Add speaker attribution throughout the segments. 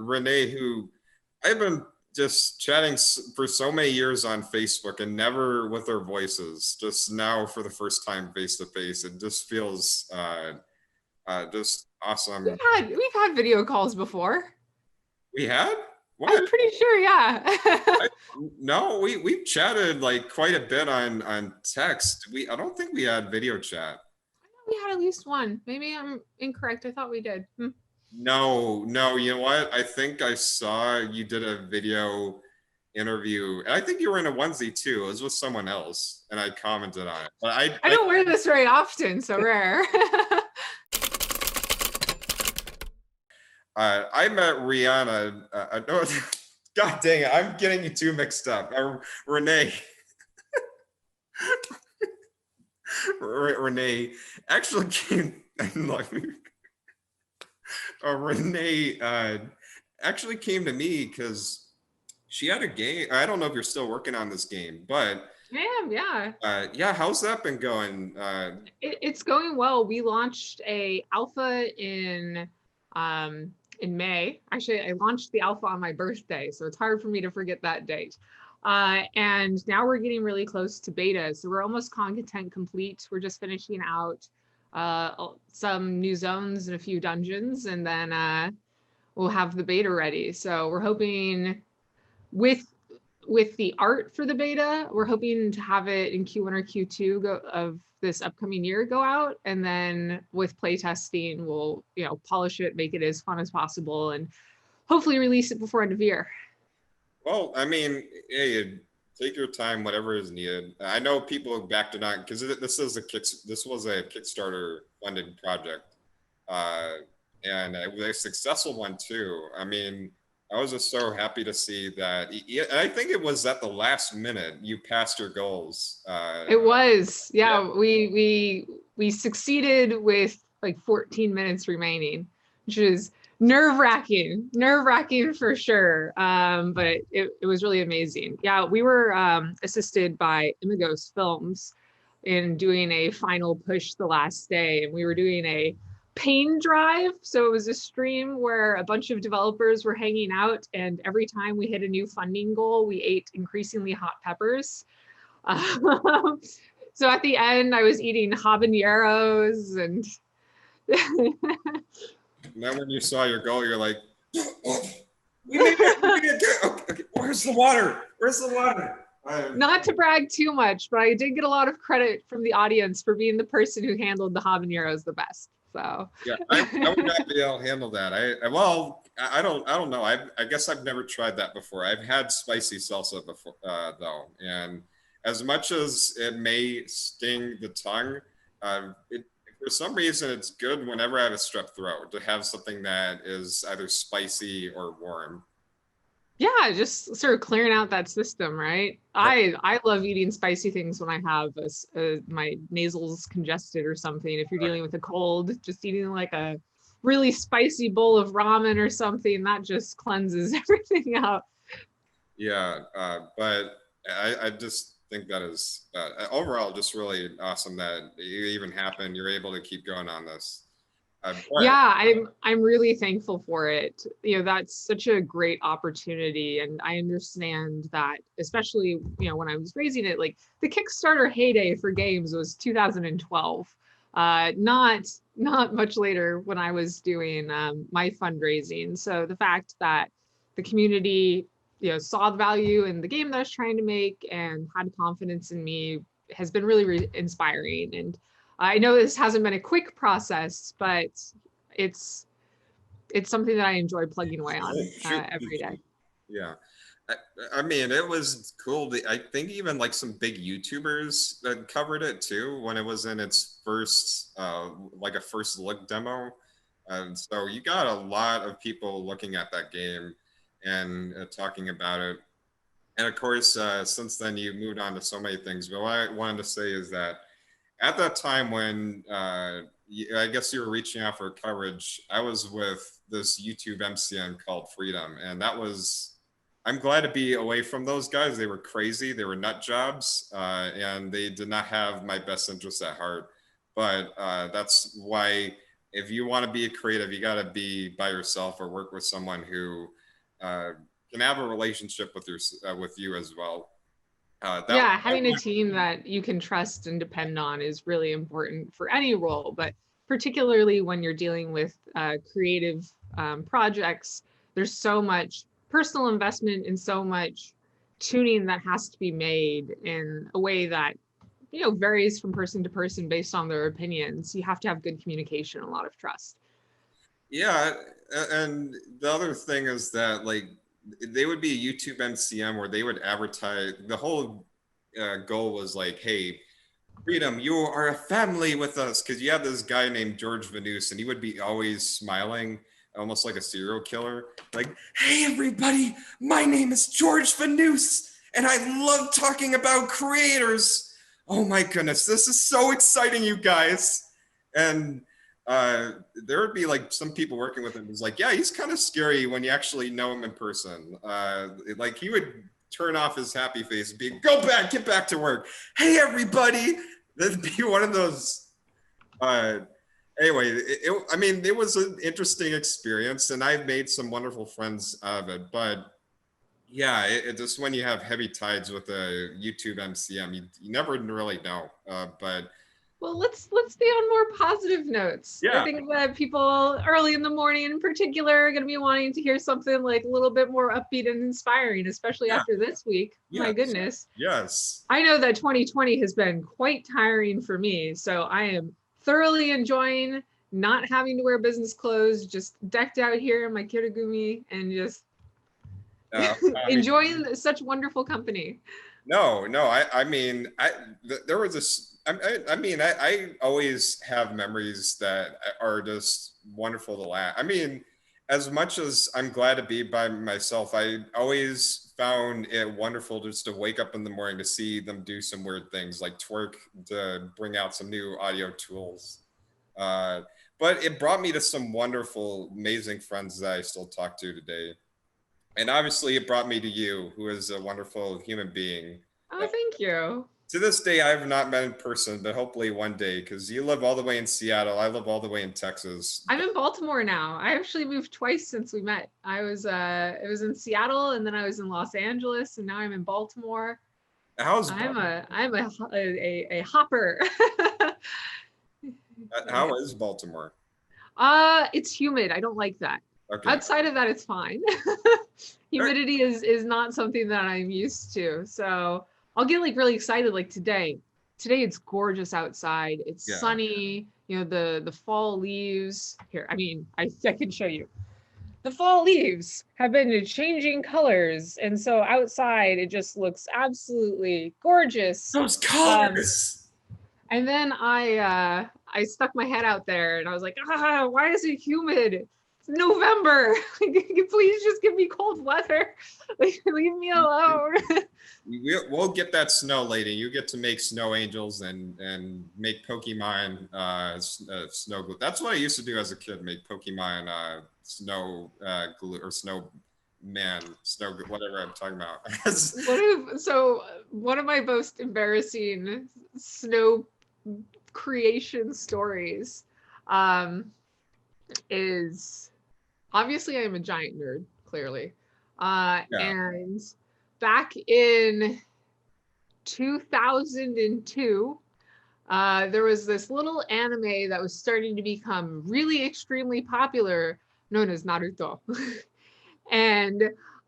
Speaker 1: Renee, who I've been just chatting for so many years on Facebook and never with our voices, just now for the first time face to face. It just feels just awesome.
Speaker 2: We've had video calls before.
Speaker 1: We had? What?
Speaker 2: I'm pretty sure, yeah.
Speaker 1: No, we've chatted like quite a bit on text. I don't think we had video chat.
Speaker 2: I thought we had at least one. Maybe I'm incorrect. I thought we did.
Speaker 1: No, you know what? I think I saw you did a video interview, and I think you were in a onesie too. It was with someone else, and I commented on it. But
Speaker 2: I don't wear this very often, so rare.
Speaker 1: I met Rihanna. No, God dang it, I'm getting you two mixed up. Renee. Renee actually came. Renee actually came to me because she had a game. I don't know if you're still working on this game, but
Speaker 2: I am, yeah.
Speaker 1: Yeah, how's that been going?
Speaker 2: It's going well. We launched a alpha in May. Actually, I launched the alpha on my birthday, so it's hard for me to forget that date. And now we're getting really close to beta. So we're almost content complete. We're just finishing out some new zones and a few dungeons, and then we'll have the beta ready. So we're hoping with the art for the beta, we're hoping to have it in Q1 or Q2 of this upcoming year go out, and then with playtesting, we'll polish it, make it as fun as possible, and hopefully release it before end of year.
Speaker 1: Well, I mean, hey, take your time, whatever is needed. I know people backed it on because this was a Kickstarter funded project, and it was a successful one too. I mean, I was just so happy to see that. And I think it was at the last minute you passed your goals.
Speaker 2: It was, yeah. We succeeded with like 14 minutes remaining, which is nerve-wracking for sure. But it was really amazing. Yeah, we were assisted by Imagos Films in doing a final push the last day, and we were doing a pain drive. So it was a stream where a bunch of developers were hanging out, and every time we hit a new funding goal, we ate increasingly hot peppers. So at the end, I was eating habaneros, and
Speaker 1: then when you saw your goal, you're like, we made it. Okay, where's the water?
Speaker 2: Not to brag too much, but I did get a lot of credit from the audience for being the person who handled the habaneros the best. So
Speaker 1: yeah, I would not be able to handle that. I don't know. I guess I've never tried that before. I've had spicy salsa before, though, and as much as it may sting the tongue, for some reason it's good whenever I have a strep throat to have something that is either spicy or warm.
Speaker 2: Yeah, just sort of clearing out that system, right? I love eating spicy things when I have my nasals congested or something. If you're dealing with a cold, just eating like a really spicy bowl of ramen or something, that just cleanses everything out.
Speaker 1: Yeah, but I just think that is overall just really awesome that it even happened. You're able to keep going on this.
Speaker 2: Yeah, I'm really thankful for it. That's such a great opportunity, and I understand that, especially when I was raising it, like the Kickstarter heyday for games was 2012. Not much later when I was doing my fundraising. So the fact that the community saw the value in the game that I was trying to make and had confidence in me has been really inspiring. And I know this hasn't been a quick process, but it's something that I enjoy plugging away on every day.
Speaker 1: Yeah. I mean, it was cool. I think even like some big YouTubers that covered it too when it was in its first, like a first look demo. And so you got a lot of people looking at that game and talking about it. And of course, since then you moved on to so many things. But what I wanted to say is that at that time when I guess you were reaching out for coverage, I was with this YouTube MCN called Freedom. And I'm glad to be away from those guys. They were crazy. They were nut jobs, and they did not have my best interests at heart. But that's why if you want to be a creative, you got to be by yourself or work with someone who uh, can have a relationship with you as well.
Speaker 2: Yeah,
Speaker 1: That
Speaker 2: having a team that you can trust and depend on is really important for any role, but particularly when you're dealing with creative projects, there's so much personal investment and so much tuning that has to be made in a way that, you know, varies from person to person based on their opinions. You have to have good communication, a lot of trust.
Speaker 1: Yeah, and the other thing is that like they would be a YouTube MCM where they would advertise. The whole goal was like, hey, Freedom, you are a family with us, because you have this guy named George Vanus, and he would be always smiling, almost like a serial killer. Like, hey everybody, my name is George Vanus, and I love talking about creators. Oh my goodness, this is so exciting, you guys. And there would be like some people working with him who's like, yeah, he's kind of scary when you actually know him in person. Like he would turn off his happy face and be, go back, get back to work. Hey everybody. That'd be one of those. Uh, anyway, I mean, it was an interesting experience, and I've made some wonderful friends out of it. But yeah, it just when you have heavy tides with a YouTube MCM, you never really know. But
Speaker 2: Well, let's stay on more positive notes. I
Speaker 1: yeah,
Speaker 2: think that people early in the morning in particular are going to be wanting to hear something like a little bit more upbeat and inspiring, especially
Speaker 1: yeah,
Speaker 2: after this week. My
Speaker 1: yes,
Speaker 2: goodness.
Speaker 1: yes.
Speaker 2: I know that 2020 has been quite tiring for me, so I am thoroughly enjoying not having to wear business clothes, just decked out here in my kirigumi and just
Speaker 1: I mean,
Speaker 2: enjoying such wonderful company.
Speaker 1: no. I mean, there was this. I always have memories that are just wonderful to laugh. I mean, as much as I'm glad to be by myself, I always found it wonderful just to wake up in the morning to see them do some weird things like twerk to bring out some new audio tools. Uh, but it brought me to some wonderful, amazing friends that I still talk to today. And obviously, it brought me to you, who is a wonderful human being.
Speaker 2: Oh, thank you.
Speaker 1: To this day, I have not met in person, but hopefully one day, because you live all the way in Seattle, I live all the way in Texas.
Speaker 2: I'm in Baltimore now. I actually moved twice since we met. I was in Seattle and then I was in Los Angeles and now I'm in Baltimore.
Speaker 1: How's
Speaker 2: I'm a hopper.
Speaker 1: how is Baltimore?
Speaker 2: It's humid. I don't like that.
Speaker 1: Okay.
Speaker 2: Outside of that, it's fine. Humidity is not something that I'm used to. So I'll get like really excited like today. Today it's gorgeous outside. It's
Speaker 1: Yeah.
Speaker 2: sunny. You know, the fall leaves. Here, I mean, I can show you. The fall leaves have been changing colors. And so outside it just looks absolutely gorgeous.
Speaker 1: Those colors.
Speaker 2: And then I stuck my head out there and I was like, why is it humid? It's November. Please just give me cold weather. Leave me alone.
Speaker 1: We'll get that snow lady. You get to make snow angels and make Pokemon snow glue. That's what I used to do as a kid. Make Pokemon snow glue or snow man snow whatever I'm talking about.
Speaker 2: One of my most embarrassing snow creation stories is obviously I'm a giant nerd, clearly. Yeah. And back in 2002, there was this little anime that was starting to become really extremely popular known as Naruto. And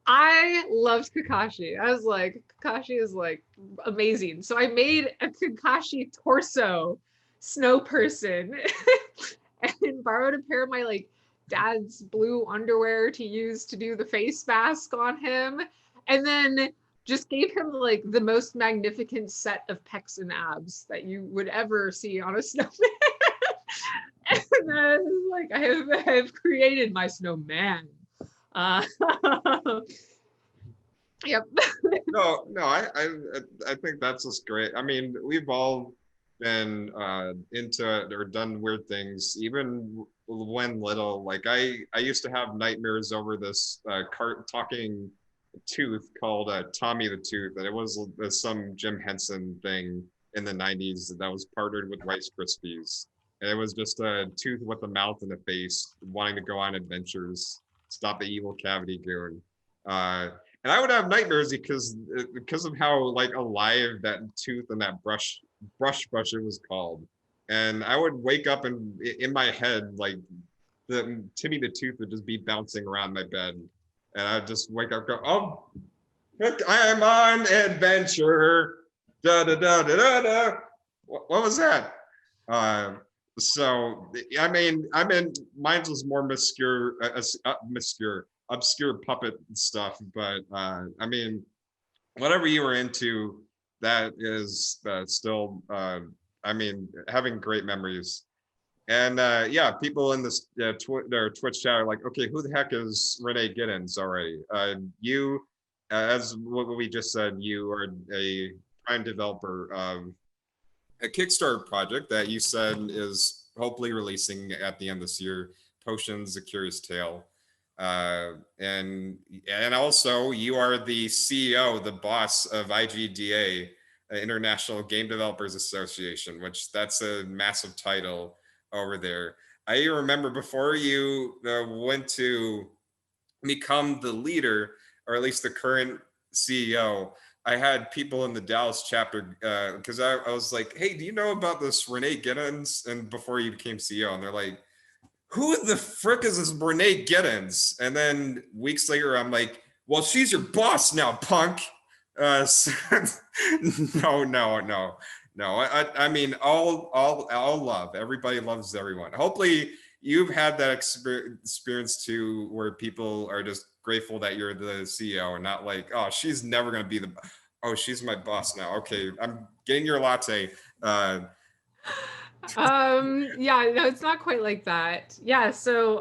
Speaker 2: I loved Kakashi. I was like, Kakashi is like amazing. So I made a Kakashi torso snow person and borrowed a pair of my like dad's blue underwear to use to do the face mask on him. And then just gave him like the most magnificent set of pecs and abs that you would ever see on a snowman. And then like I have created my snowman. Yep.
Speaker 1: No, I think that's just great. I mean, we've all been into or done weird things, even when little. Like I used to have nightmares over this talking tooth called Tommy the Tooth, and it was some Jim Henson thing in the '90s that was partnered with Rice Krispies. It was just a tooth with a mouth and a face, wanting to go on adventures, stop the evil cavity goon. Uh, and I would have nightmares because of how like alive that tooth and that brusher was called. And I would wake up and in my head, like the Timmy the Tooth would just be bouncing around my bed. And I'd just wake up, go, oh, I'm on adventure. Da da da da da da. What was that? Uh, so I mean, mine was more obscure puppet stuff. But I mean, whatever you were into, that is still. I mean, having great memories. And yeah, people in this their Twitch chat are like, okay, who the heck is Renee Gittins already? You, as what we just said, you are a prime developer of a Kickstarter project that you said is hopefully releasing at the end of this year, Potions: A Curious Tale. And also you are the CEO, the boss of IGDA, International Game Developers Association, which that's a massive title over there. I remember before you went to become the leader, or at least the current CEO, I had people in the Dallas chapter because I was like, "Hey, do you know about this Renee Gittins?" And before you became CEO, and they're like, "Who the frick is this Renee Gittins?" And then weeks later, I'm like, "Well, she's your boss now, punk." So, no. I mean, all love. Everybody loves everyone. Hopefully, you've had that experience too, where people are just grateful that you're the CEO and not like, oh, she's never gonna be the, oh, she's my boss now. Okay, I'm getting your latte.
Speaker 2: Yeah, no, it's not quite like that. Yeah, so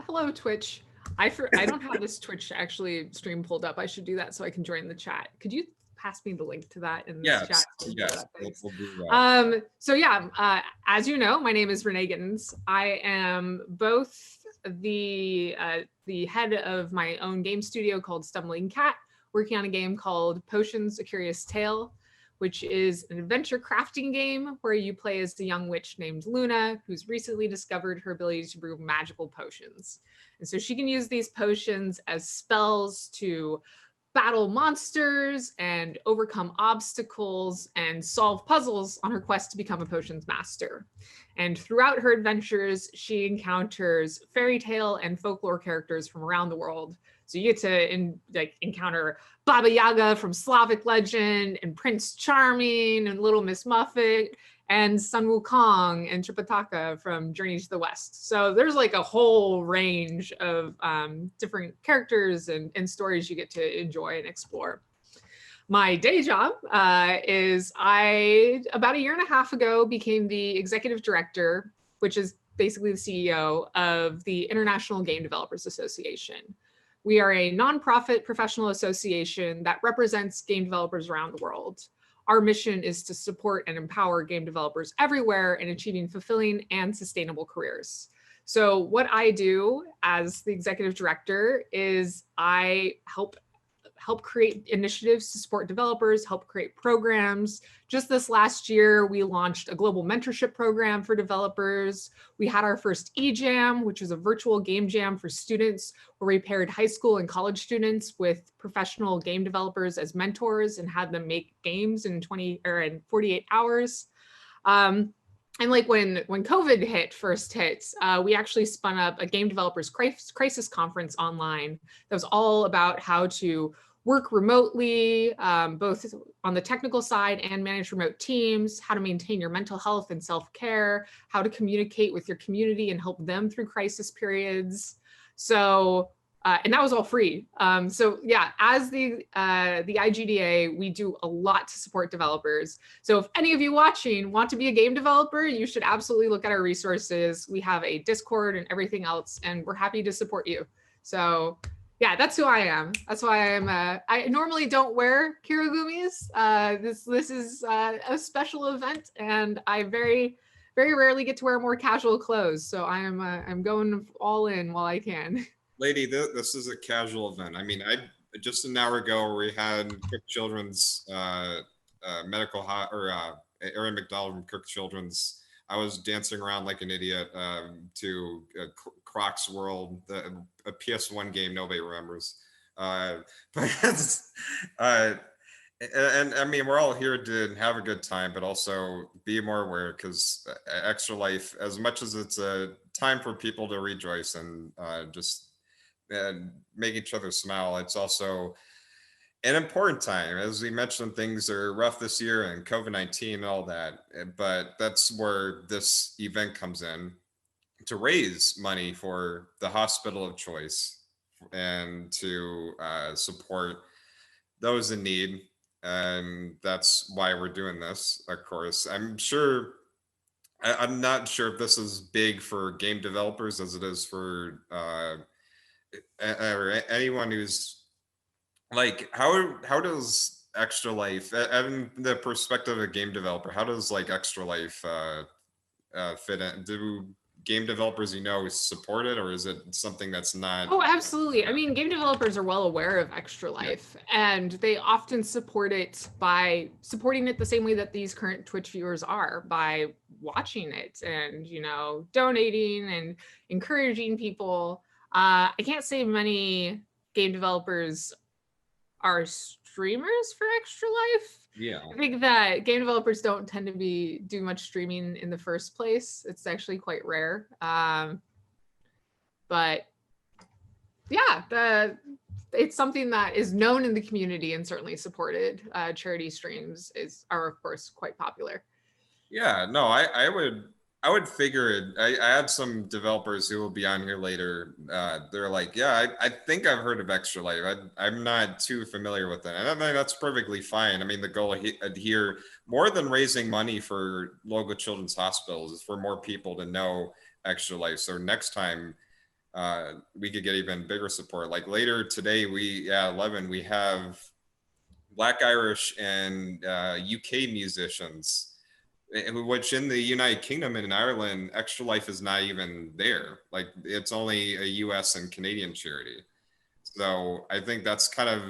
Speaker 2: hello Twitch. I don't have this Twitch actually stream pulled up. I should do that so I can join the chat. Could you pass me the link to that in this chat?
Speaker 1: Yes, yes, we'll do that.
Speaker 2: So yeah, as you know, my name is Renee Gittins. I am both the head of my own game studio called Stumbling Cat, working on a game called Potions: A Curious Tale, which is an adventure crafting game where you play as the young witch named Luna, who's recently discovered her ability to brew magical potions. And so she can use these potions as spells to battle monsters and overcome obstacles and solve puzzles on her quest to become a potions master. And throughout her adventures, she encounters fairy tale and folklore characters from around the world. So you get to encounter Baba Yaga from Slavic legend, and Prince Charming, and Little Miss Muffet, and Sun Wukong and Tripitaka from Journey to the West. So there's like a whole range of different characters and stories you get to enjoy and explore. My day job is I, about a year and a half ago, became the executive director, which is basically the CEO of the International Game Developers Association. We are a nonprofit professional association that represents game developers around the world. Our mission is to support and empower game developers everywhere in achieving fulfilling and sustainable careers. So what I do as the executive director is I help create initiatives to support developers, help create programs. Just this last year, we launched a global mentorship program for developers. We had our first eJam, which is a virtual game jam for students, where we paired high school and college students with professional game developers as mentors and had them make games in 48 hours. And like when COVID first hit, we actually spun up a game developers crisis conference online that was all about how to work remotely, both on the technical side and manage remote teams, how to maintain your mental health and self-care, how to communicate with your community and help them through crisis periods. So, and that was all free. So yeah, as the IGDA, we do a lot to support developers. So if any of you watching want to be a game developer, you should absolutely look at our resources. We have a Discord and everything else, and we're happy to support you. So yeah, that's who I am. That's why I am. I normally don't wear kiragumis. This is a special event, and I very rarely get to wear more casual clothes. So I'm going all in while I can.
Speaker 1: Lady, this is a casual event. I mean, I just an hour ago we had Cook Children's medical or Aaron McDonald from Cook Children's I was dancing around like an idiot to Croc's World, a PS1 game nobody remembers. But uh, and I mean, we're all here to have a good time, but also be more aware because Extra Life, as much as it's a time for people to rejoice and just make each other smile, it's also an important time. As we mentioned, things are rough this year and COVID-19 and all that. But that's where this event comes in to raise money for the hospital of choice and to support those in need. And that's why we're doing this, of course. I'm not sure if this is big for game developers as it is for or anyone who's like how does Extra Life and the perspective of a game developer, how does like Extra Life fit in? Do game developers support it, or is it something that's not?
Speaker 2: Oh, absolutely. I mean, game developers are well aware of Extra
Speaker 1: Yeah.
Speaker 2: Life, and they often support it by supporting it the same way that these current Twitch viewers are, by watching it and, donating and encouraging people. I can't say many game developers are streamers for Extra Life.
Speaker 1: Yeah.
Speaker 2: I think that game developers don't tend to do much streaming in the first place. It's actually quite rare. But yeah, it's something that is known in the community and certainly supported. Charity streams are of course quite popular.
Speaker 1: Yeah, no, I would figure it. I had some developers who will be on here later. They're like, yeah, I think I've heard of Extra Life. I'm not too familiar with it, and I mean that's perfectly fine. I mean the goal here, more than raising money for local children's hospitals, is for more people to know Extra Life. So next time, we could get even bigger support. Like later today, 11 we have Black Irish and UK musicians, which in the United Kingdom and in Ireland, Extra Life is not even there. Like it's only a US and Canadian charity. So I think that's kind of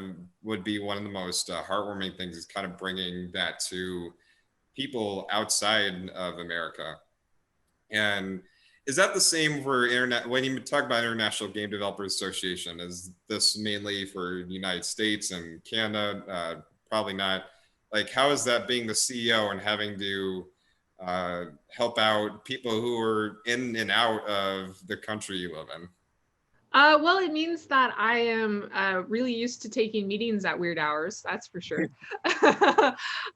Speaker 1: would be one of the most heartwarming things, is kind of bringing that to people outside of America. And is that the same for internet? When you talk about International Game Developers Association, is this mainly for the United States and Canada? Probably not. Like, how is that being the CEO and having to help out people who are in and out of the country you live in?
Speaker 2: Well, it means that I am really used to taking meetings at weird hours, that's for sure.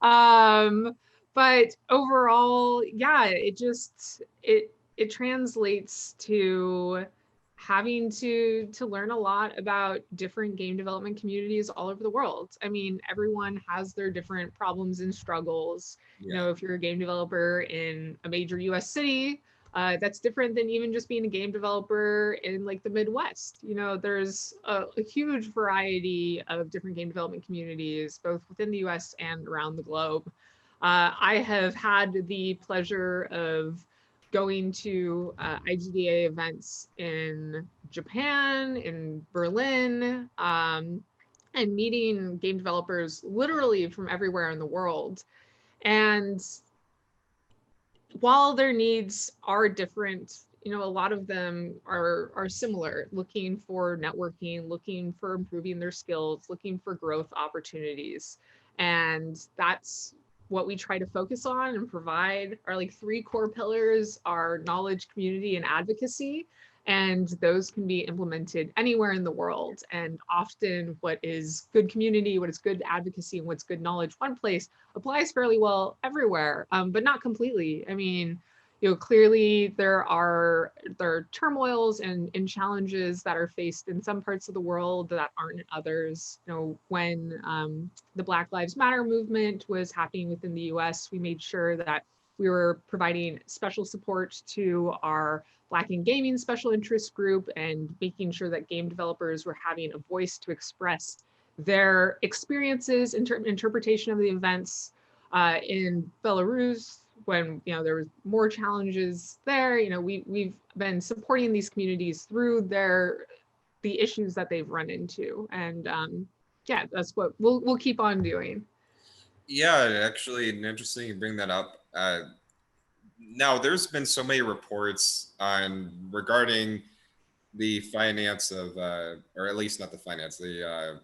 Speaker 2: um, but overall, yeah, it translates to having to learn a lot about different game development communities all over the world. I mean, everyone has their different problems and struggles.
Speaker 1: Yeah.
Speaker 2: If you're a game developer in a major US city, that's different than even just being a game developer in like the Midwest. There's a huge variety of different game development communities, both within the US and around the globe. I have had the pleasure of going to IGDA events in Japan, in Berlin, and meeting game developers literally from everywhere in the world. And while their needs are different, a lot of them are similar, looking for networking, looking for improving their skills, looking for growth opportunities. And that's what we try to focus on and provide. Our like three core pillars are knowledge, community, and advocacy. And those can be implemented anywhere in the world. And often what is good community, what is good advocacy, and what's good knowledge one place applies fairly well everywhere, but not completely. I mean, clearly there are turmoils and challenges that are faced in some parts of the world that aren't in others. When the Black Lives Matter movement was happening within the US, we made sure that we were providing special support to our Black in Gaming special interest group and making sure that game developers were having a voice to express their experiences, interpretation of the events in Belarus, when there was more challenges there. We've been supporting these communities through the issues that they've run into, and yeah, that's what we'll keep on doing.
Speaker 1: Yeah, actually, interesting you bring that up. now there's been so many reports on regarding the finance of, or at least not the finance, the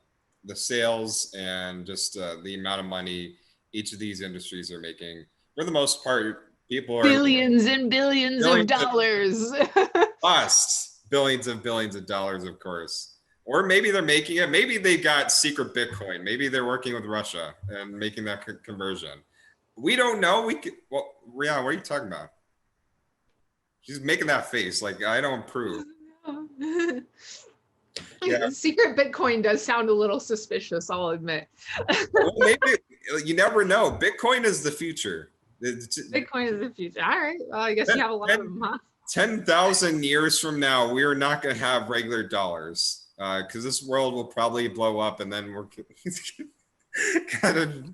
Speaker 1: sales and just the amount of money each of these industries are making. For the most part, people are making
Speaker 2: Billions and billions of
Speaker 1: billions of
Speaker 2: dollars.
Speaker 1: costs, billions of dollars, of course. Or maybe they're making it. Maybe they got secret Bitcoin. Maybe they're working with Russia and making that conversion. We don't know. We could, well, Rihanna, what are you talking about? She's making that face like I don't approve. Yeah.
Speaker 2: Secret Bitcoin does sound a little suspicious, I'll admit.
Speaker 1: Well, maybe you never know. Bitcoin is the future.
Speaker 2: Bitcoin is the future. All right. Well, I guess you have a lot of them, huh?
Speaker 1: 10,000 years from now, we are not going to have regular dollars because this world will probably blow up and then we're kind of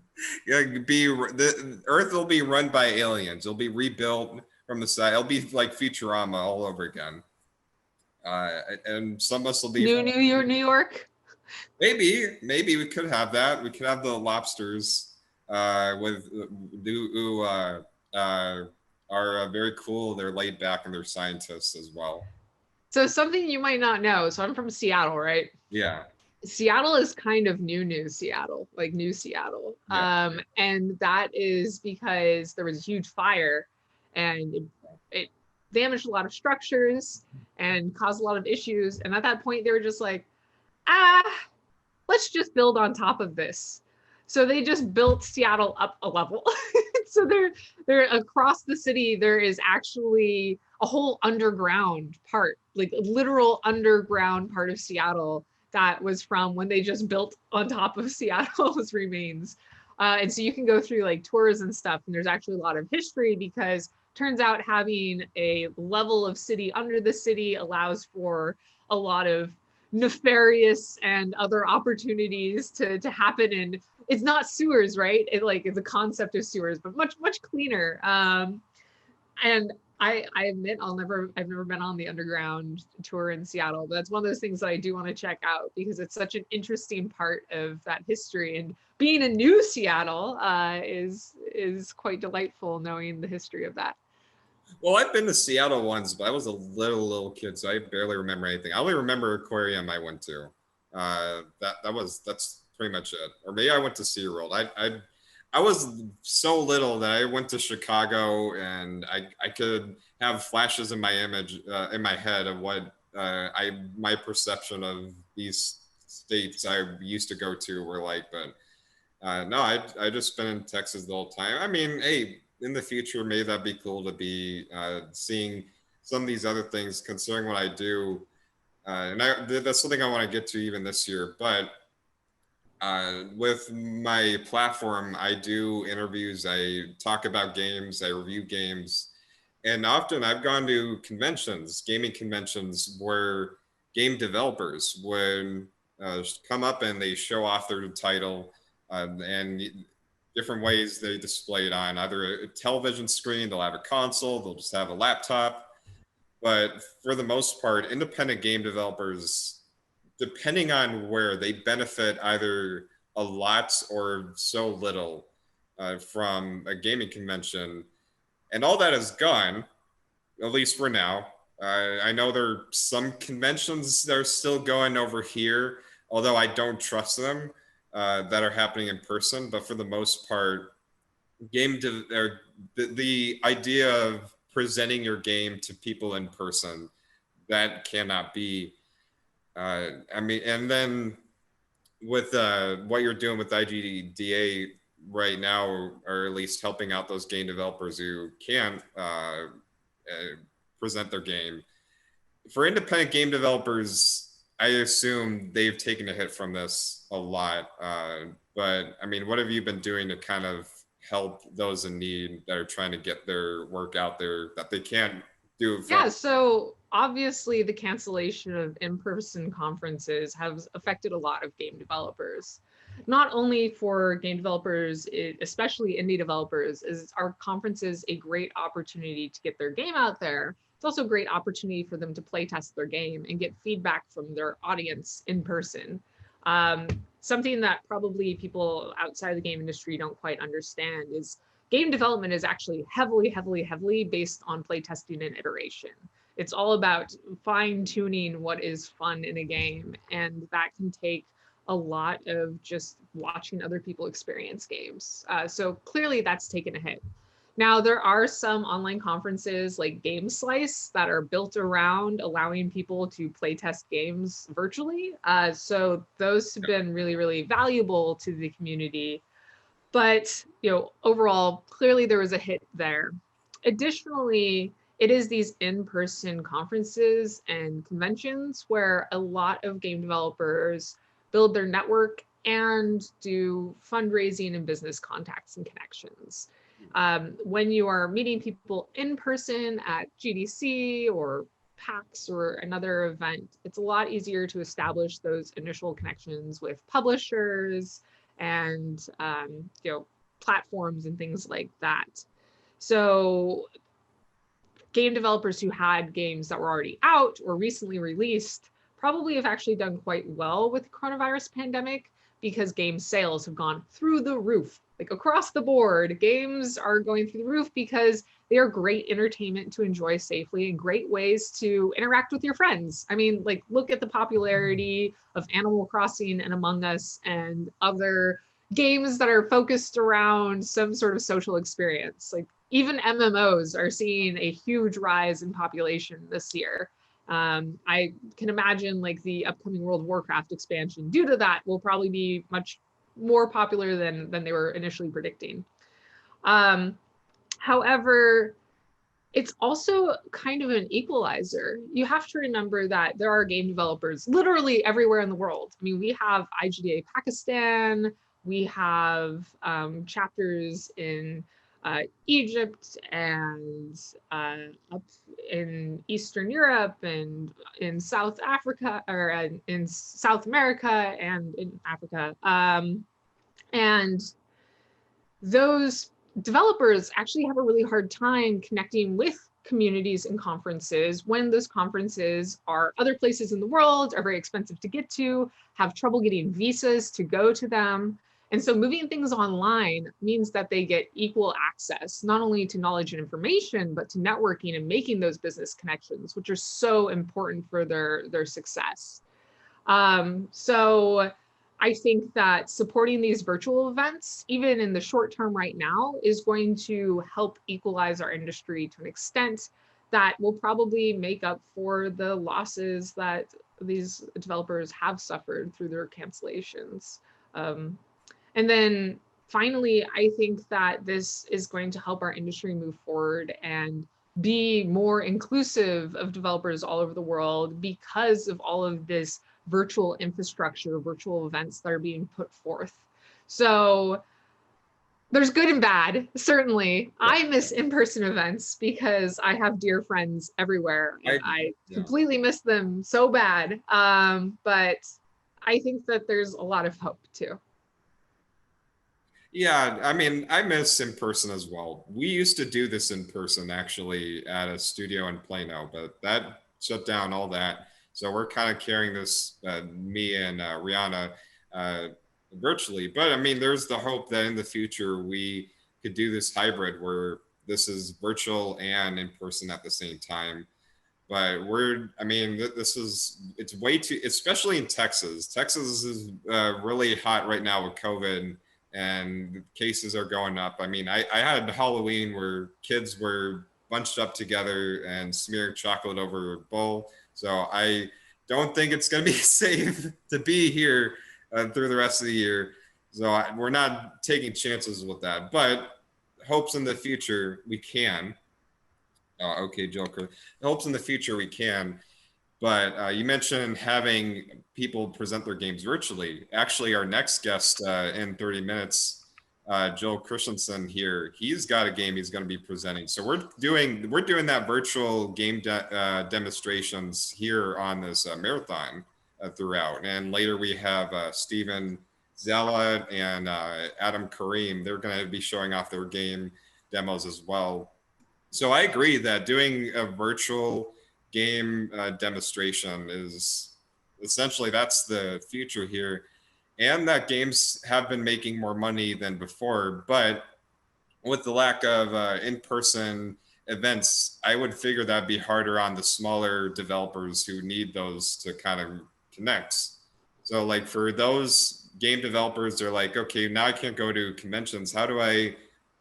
Speaker 1: be the Earth will be run by aliens. It'll be rebuilt from the side. It'll be like Futurama all over again. And some of us will be
Speaker 2: New York.
Speaker 1: Maybe we could have that. We could have the lobsters with who are very cool. They're laid back and they're scientists as well.
Speaker 2: So something you might not know. So I'm from Seattle, right?
Speaker 1: Yeah.
Speaker 2: Seattle is kind of new Seattle, like new Seattle.
Speaker 1: Yeah.
Speaker 2: And that is because there was a huge fire and it damaged a lot of structures and caused a lot of issues. And at that point, they were just like, let's just build on top of this. So they just built Seattle up a level. So they're across the city, there is actually a whole underground part, like a literal underground part of Seattle that was from when they just built on top of Seattle's remains. And so you can go through like tours and stuff, and there's actually a lot of history because turns out having a level of city under the city allows for a lot of nefarious and other opportunities to happen. And it's not sewers, right? It like the concept of sewers, but much cleaner. And I admit I've never been on the underground tour in Seattle, but that's one of those things that I do want to check out because it's such an interesting part of that history. And being in new Seattle is quite delightful, knowing the history of that.
Speaker 1: Well, I've been to Seattle once, but I was a little kid, so I barely remember anything. I only remember aquarium I went to. That's pretty much it. Or maybe I went to SeaWorld. I was so little that I went to Chicago, and I could have flashes in my image in my head of what my perception of these states I used to go to were like. But no, I just been in Texas the whole time. I mean, hey, in the future, maybe that'd be cool to be seeing some of these other things, considering what I do. That's something I want to get to even this year. But with my platform, I do interviews, I talk about games, I review games. And often I've gone to conventions, gaming conventions, where game developers would come up and they show off their title and different ways they display it on either a television screen, they'll have a console, they'll just have a laptop. But for the most part, independent game developers, depending on where, they benefit either a lot or so little from a gaming convention. And all that is gone, at least for now. I know there are some conventions that are still going over here, although I don't trust them, that are happening in person. But for the most part, the idea of presenting your game to people in person, that cannot be. I mean, and then with what you're doing with IGDA right now, or at least helping out those game developers who can present their game. For independent game developers, I assume they've taken a hit from this a lot. But I mean, what have you been doing to kind of help those in need that are trying to get their work out there that they can't do?
Speaker 2: Yeah, so obviously the cancellation of in-person conferences has affected a lot of game developers. Not only for game developers, especially indie developers, is our conferences a great opportunity to get their game out there. It's also a great opportunity for them to play test their game and get feedback from their audience in person. Something that probably people outside the game industry don't quite understand is game development is actually heavily based on playtesting and iteration. It's all about fine tuning what is fun in a game, and that can take a lot of just watching other people experience games. So clearly that's taken a hit. Now, there are some online conferences like Game Slice that are built around allowing people to play test games virtually. So those have been really valuable to the community. But, overall, clearly there was a hit there. Additionally, it is these in-person conferences and conventions where a lot of game developers build their network and do fundraising and business contacts and connections. When you are meeting people in person at GDC or PAX or another event, it's a lot easier to establish those initial connections with publishers and platforms and things like that. So game developers who had games that were already out or recently released probably have actually done quite well with the coronavirus pandemic, because game sales have gone through the roof. Like across the board, games are going through the roof because they are great entertainment to enjoy safely and great ways to interact with your friends. I mean, like, look at the popularity of Animal Crossing and Among Us and other games that are focused around some sort of social experience. Like, even MMOs are seeing a huge rise in population this year. I can imagine like the upcoming World of Warcraft expansion due to that will probably be much more popular than they were initially predicting. However, it's also kind of an equalizer. You have to remember that there are game developers literally everywhere in the world. I mean, we have IGDA Pakistan, we have chapters in Egypt and up in Eastern Europe and in South Africa, or in South America and in Africa. And those developers actually have a really hard time connecting with communities and conferences when those conferences are other places in the world, are very expensive to get to, have trouble getting visas to go to them. And so moving things online means that they get equal access, not only to knowledge and information, but to networking and making those business connections, which are so important for their success. So I think that supporting these virtual events, even in the short term right now, is going to help equalize our industry to an extent that will probably make up for the losses that these developers have suffered through their cancellations. And then finally, I think that this is going to help our industry move forward and be more inclusive of developers all over the world because of all of this virtual infrastructure, virtual events that are being put forth. So there's good and bad, certainly. Yeah. I miss in-person events because I have dear friends everywhere. I completely miss them so bad. But I think that there's a lot of hope too.
Speaker 1: Yeah, I mean, I miss in person as well. We used to do this in person actually at a studio in Plano, but that shut down all that. So we're kind of carrying this, me and Rihanna, virtually. But I mean, there's the hope that in the future we could do this hybrid where this is virtual and in person at the same time. But I mean, it's way too, especially in Texas. Texas is really hot right now with COVID, and cases are going up. I mean, I had Halloween where kids were bunched up together and smeared chocolate over a bowl. So I don't think it's going to be safe to be here through the rest of the year. So we're not taking chances with that, but hopes in the future we can. Okay, Joker. Hopes in the future we can. But you mentioned having people present their games virtually. Actually, our next guest in 30 minutes, Joel Christensen here, he's got a game he's going to be presenting. So we're doing that virtual game demonstrations here on this marathon throughout. And later we have Stephen Zella and Adam Kareem. They're going to be showing off their game demos as well. So I agree that doing a virtual game demonstration is essentially, that's the future here, and that games have been making more money than before. But with the lack of in-person events, I would figure that'd be harder on the smaller developers who need those to kind of connect. So like for those game developers, they're like, okay, now I can't go to conventions. How do I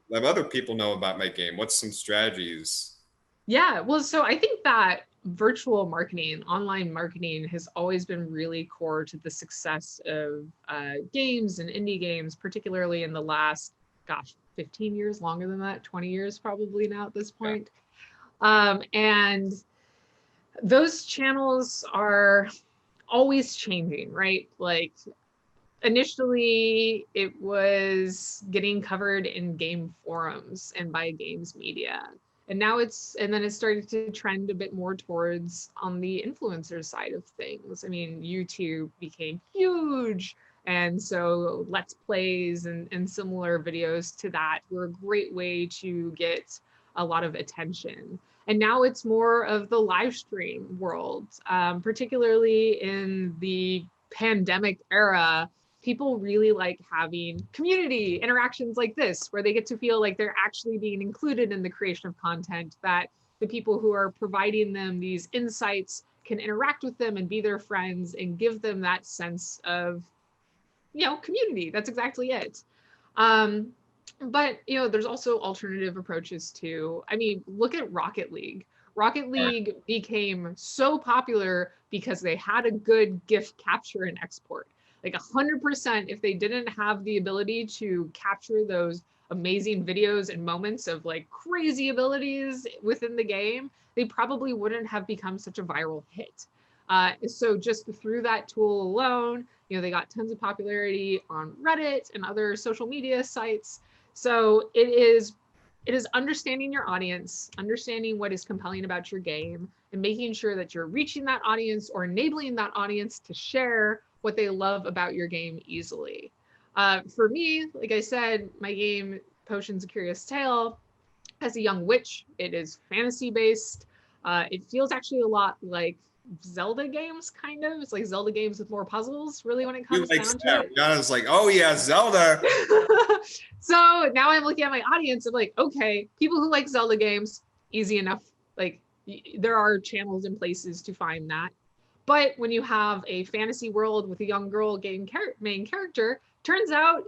Speaker 1: let other people know about my game? What's some strategies?
Speaker 2: Yeah, well, so I think that virtual marketing, online marketing has always been really core to the success of games and indie games, particularly in the last, gosh, 15 years, longer than that, 20 years probably now at this
Speaker 1: Yeah.
Speaker 2: point. And those channels are always changing, right? Like initially it was getting covered in game forums and by games media, and now and then it started to trend a bit more towards on the influencer side of things. I mean, YouTube became huge, and so let's plays and similar videos to that were a great way to get a lot of attention. And now it's more of the live stream world, particularly in the pandemic era. People really like having community interactions like this, where they get to feel like they're actually being included in the creation of content, that the people who are providing them these insights can interact with them and be their friends and give them that sense of, community. That's exactly it. Um, but there's also alternative approaches too. I mean, look at Rocket League. Rocket League became so popular because they had a good GIF capture and export. Like 100%, if they didn't have the ability to capture those amazing videos and moments of like crazy abilities within the game, they probably wouldn't have become such a viral hit. So just through that tool alone, they got tons of popularity on Reddit and other social media sites. So it is understanding your audience, understanding what is compelling about your game, and making sure that you're reaching that audience or enabling that audience to share what they love about your game easily. For me, like I said, my game Potions of Curious Tale, as a young witch, it is fantasy based. It feels actually a lot like Zelda games, kind of. It's like Zelda games with more puzzles, really, when it
Speaker 1: You
Speaker 2: comes
Speaker 1: like
Speaker 2: down to
Speaker 1: Sam.
Speaker 2: it.
Speaker 1: Yana's like, oh yeah, Zelda.
Speaker 2: So now I'm looking at my audience. I'm like, okay, people who like Zelda games, easy enough. Like, there are channels and places to find that. But when you have a fantasy world with a young girl getting main character, turns out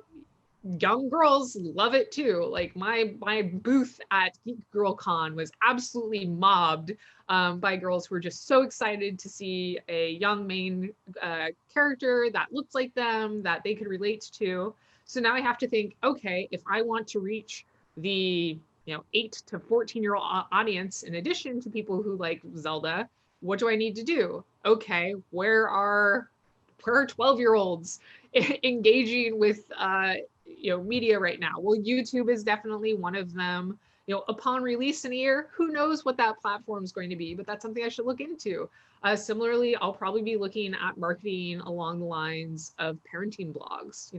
Speaker 2: young girls love it too. Like my booth at Geek Girl Con was absolutely mobbed by girls who were just so excited to see a young main character that looked like them, that they could relate to. So now I have to think, okay, if I want to reach the 8 to 14-year-old audience, in addition to people who like Zelda, what do I need to do? Okay, where are 12-year-olds engaging with media right now? Well, YouTube is definitely one of them. Upon release in a year, who knows what that platform is going to be, but that's something I should look into. Similarly, I'll probably be looking at marketing along the lines of parenting blogs.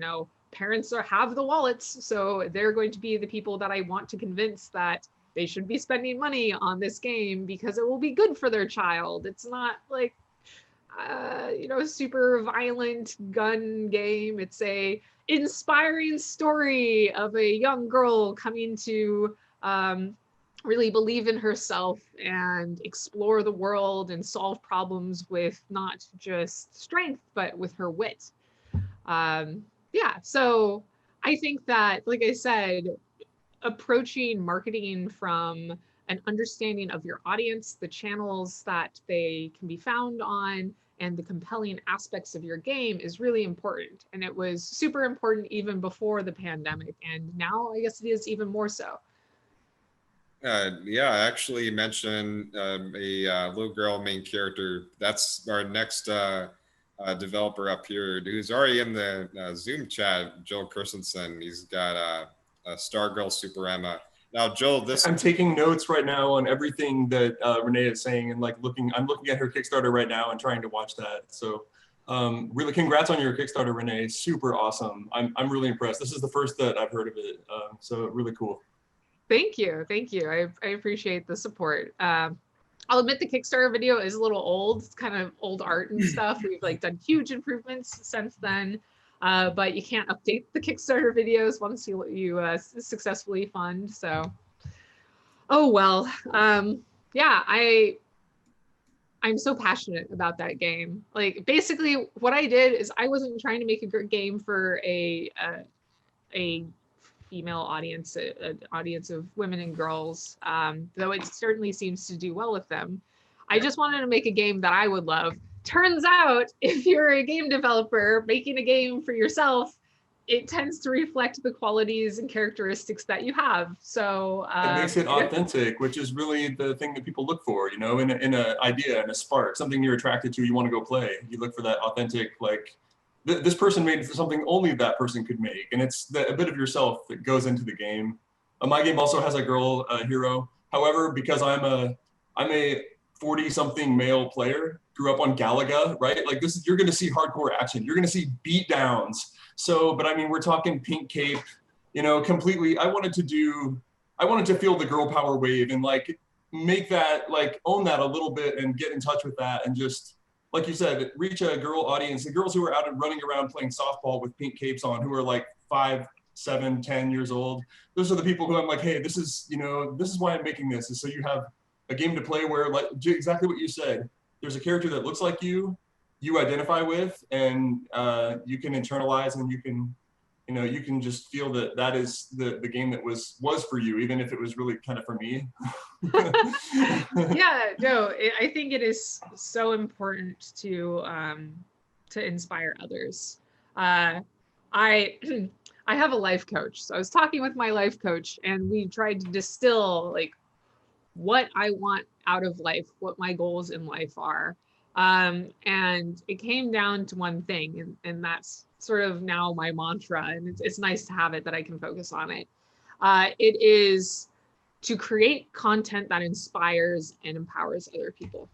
Speaker 2: Parents have the wallets, so they're going to be the people that I want to convince that they should be spending money on this game because it will be good for their child. It's not like super violent gun game. It's a inspiring story of a young girl coming to really believe in herself and explore the world and solve problems with not just strength, but with her wit. Yeah, so I think that, like I said, approaching marketing from an understanding of your audience, the channels that they can be found on, and the compelling aspects of your game is really important. And it was super important even before the pandemic. And now I guess it is even more so.
Speaker 1: Yeah, I actually mentioned a little girl main character. That's our next developer up here, who's already in the Zoom chat, Joel Christensen. He's got Stargirl Super Emma. Now, Joel, this
Speaker 3: I'm taking notes right now on everything that Renee is saying, and I'm looking at her Kickstarter right now and trying to watch that. So really congrats on your Kickstarter, Renee. Super awesome. I'm really impressed. This is the first that I've heard of it. So really cool.
Speaker 2: Thank you. Thank you. I appreciate the support. I'll admit the Kickstarter video is a little old. It's kind of old art and stuff. We've done huge improvements since then. but you can't update the Kickstarter videos once you successfully fund. So, oh well, yeah, I'm so passionate about that game. Like basically, what I did is I wasn't trying to make a game for a female audience, an audience of women and girls, though it certainly seems to do well with them. I just wanted to make a game that I would love. Turns out, if you're a game developer making a game for yourself, it tends to reflect the qualities and characteristics that you have. So
Speaker 3: it makes it authentic, which is really the thing that people look for, you know, in a idea, in a spark, something you're attracted to, you want to go play. You look for that authentic, like, this person made something only that person could make, and it's a bit of yourself that goes into the game. My game also has a girl hero. However, because I'm a 40-something male player, grew up on Galaga, right? Like this, you're going to see hardcore action. You're going to see beat downs. So, but I mean, we're talking pink cape, you know, completely. I wanted to feel the girl power wave and like make that, like own that a little bit and get in touch with that and just, like you said, reach a girl audience, the girls who are out and running around playing softball with pink capes on, who are like 5, 7, 10 years old. Those are the people who I'm like, hey, this is, you know, this is why I'm making this, is so you have a game to play where, like exactly what you said, there's a character that looks like you identify with, and you can internalize, and you can, you know, you can just feel that that is the game that was for you, even if it was really kind of for me.
Speaker 2: Yeah, no, I think it is so important to inspire others. I I have a life coach, so I was talking with my life coach, and we tried to distill like what I want out of life, what my goals in life are. And it came down to one thing, and that's sort of now my mantra, and it's nice to have it that I can focus on it. It is to create content that inspires and empowers other people.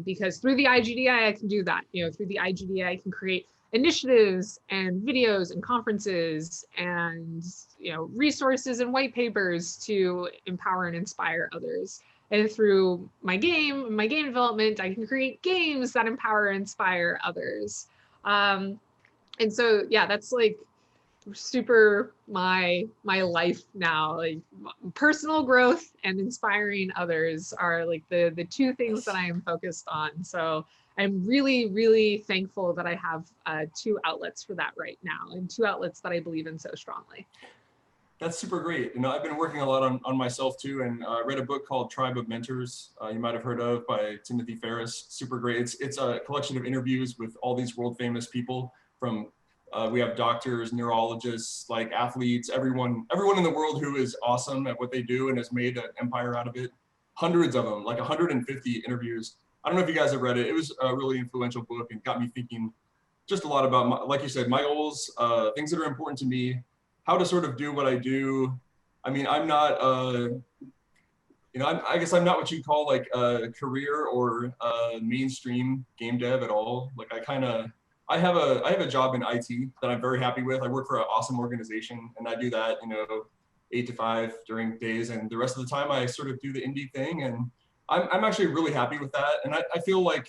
Speaker 2: Because through the IGDI, I can do that. You know, through the IGDI, I can create initiatives and videos and conferences and, you know, resources and white papers to empower and inspire others. And through my game development, I can create games that empower and inspire others. And so, yeah, that's like super my life now. Like personal growth and inspiring others are like the two things that I am focused on. So I'm really thankful that I have 2 outlets for that right now, and 2 outlets that I believe in so strongly.
Speaker 3: That's super great. You know, I've been working a lot on myself too, and read a book called Tribe of Mentors, you might have heard of, by Timothy Ferriss. Super great. It's a collection of interviews with all these world famous people from, we have doctors, neurologists, like athletes, everyone in the world who is awesome at what they do and has made an empire out of it. Hundreds of them, like 150 interviews. I don't know if you guys have read it. It was a really influential book and got me thinking just a lot about, like you said, my goals, things that are important to me, how to sort of do what I do. I mean, I'm not, you know, I guess I'm not what you call like a career or mainstream game dev at all. Like I have a job in IT that I'm very happy with. I work for an awesome organization, and I do that, you know, 8 to 5 during days, and the rest of the time I sort of do the indie thing, and I'm actually really happy with that. And I feel like